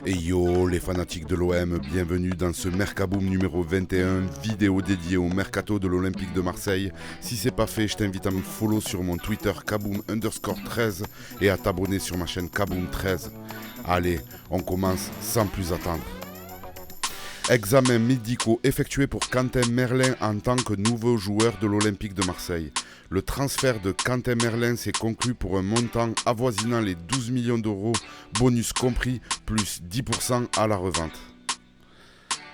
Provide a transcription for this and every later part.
Et yo les fanatiques de l'OM, bienvenue dans ce Mercaboom numéro 21, vidéo dédiée au Mercato de l'Olympique de Marseille. Si c'est pas fait, je t'invite à me follow sur mon Twitter Kaboom_13 et à t'abonner sur ma chaîne Kaboom13. Allez, on commence sans plus attendre. Examens médicaux effectués pour Quentin Merlin en tant que nouveau joueur de l'Olympique de Marseille. Le transfert de Quentin Merlin s'est conclu pour un montant avoisinant les 12 millions d'euros, bonus compris, plus 10% à la revente.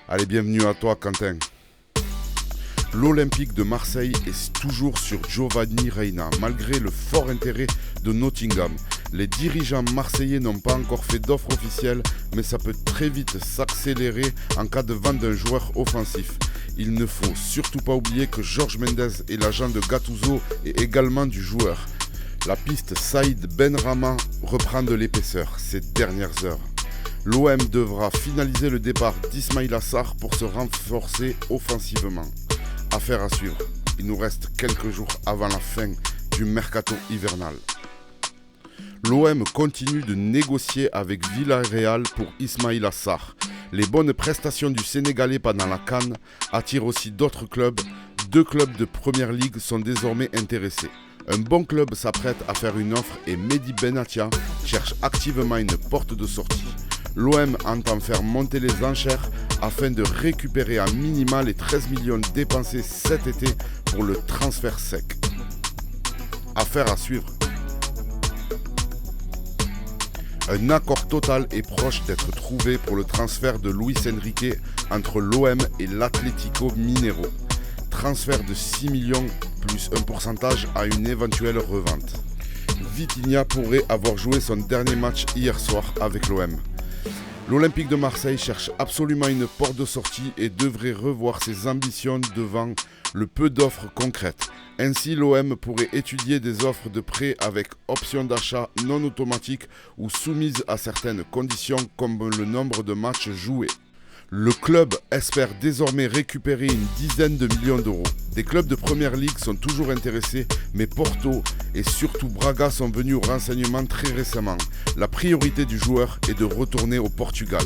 Allez, bienvenue à toi Quentin. L'Olympique de Marseille est toujours sur Giovanni Reyna, malgré le fort intérêt de Nottingham. Les dirigeants marseillais n'ont pas encore fait d'offre officielle, mais ça peut très vite s'accélérer en cas de vente d'un joueur offensif. Il ne faut surtout pas oublier que Jorge Mendes est l'agent de Gattuso et également du joueur. La piste Saïd Benrahma reprend de l'épaisseur ces dernières heures. L'OM devra finaliser le départ d'Ismaïla Sarr pour se renforcer offensivement. Affaire à suivre. Il nous reste quelques jours avant la fin du mercato hivernal. L'OM continue de négocier avec Villarreal pour Ismaïla Sarr. Les bonnes prestations du Sénégalais pendant la CAN attirent aussi d'autres clubs. 2 clubs de Première Ligue sont désormais intéressés. Un bon club s'apprête à faire une offre et Mehdi Benatia cherche activement une porte de sortie. L'OM entend faire monter les enchères afin de récupérer à minima les 13 millions dépensés cet été pour le transfert sec. Affaire à suivre. Un accord total est proche d'être trouvé pour le transfert de Luis Enrique entre l'OM et l'Atlético Mineiro. Transfert de 6 millions plus un pourcentage à une éventuelle revente. Vitinha pourrait avoir joué son dernier match hier soir avec l'OM. L'Olympique de Marseille cherche absolument une porte de sortie et devrait revoir ses ambitions devant le peu d'offres concrètes. Ainsi, l'OM pourrait étudier des offres de prêt avec option d'achat non automatique ou soumises à certaines conditions comme le nombre de matchs joués. Le club espère désormais récupérer une dizaine de millions d'euros. Des clubs de Première Ligue sont toujours intéressés, mais Porto et surtout Braga sont venus au renseignement très récemment. La priorité du joueur est de retourner au Portugal.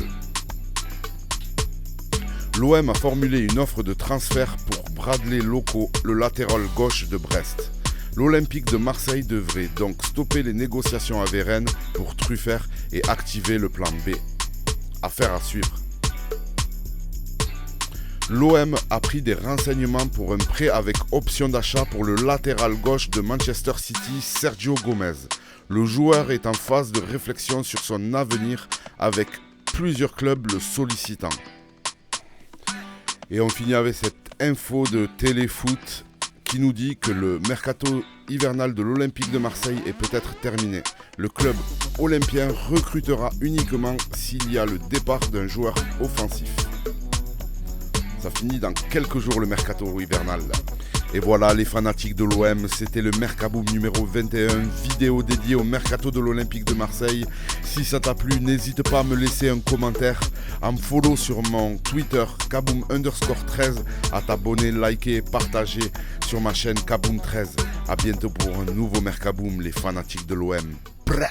L'OM a formulé une offre de transfert pour Bradley Loco, le latéral gauche de Brest. L'Olympique de Marseille devrait donc stopper les négociations avec Rennes pour Truffert et activer le plan B. Affaire à suivre. L'OM a pris des renseignements pour un prêt avec option d'achat pour le latéral gauche de Manchester City, Sergio Gomez. Le joueur est en phase de réflexion sur son avenir avec plusieurs clubs le sollicitant. Et on finit avec cette info de Téléfoot qui nous dit que le mercato hivernal de l'Olympique de Marseille est peut-être terminé. Le club olympien recrutera uniquement s'il y a le départ d'un joueur offensif. Ça finit dans quelques jours le mercato hivernal. Et voilà les fanatiques de l'OM, c'était le Mercaboom numéro 21, vidéo dédiée au mercato de l'Olympique de Marseille. Si ça t'a plu, n'hésite pas à me laisser un commentaire, à me follow sur mon Twitter Kaboom_13, à t'abonner, liker, partager sur ma chaîne Kaboom13. A bientôt pour un nouveau Mercaboom, les fanatiques de l'OM. Prêt.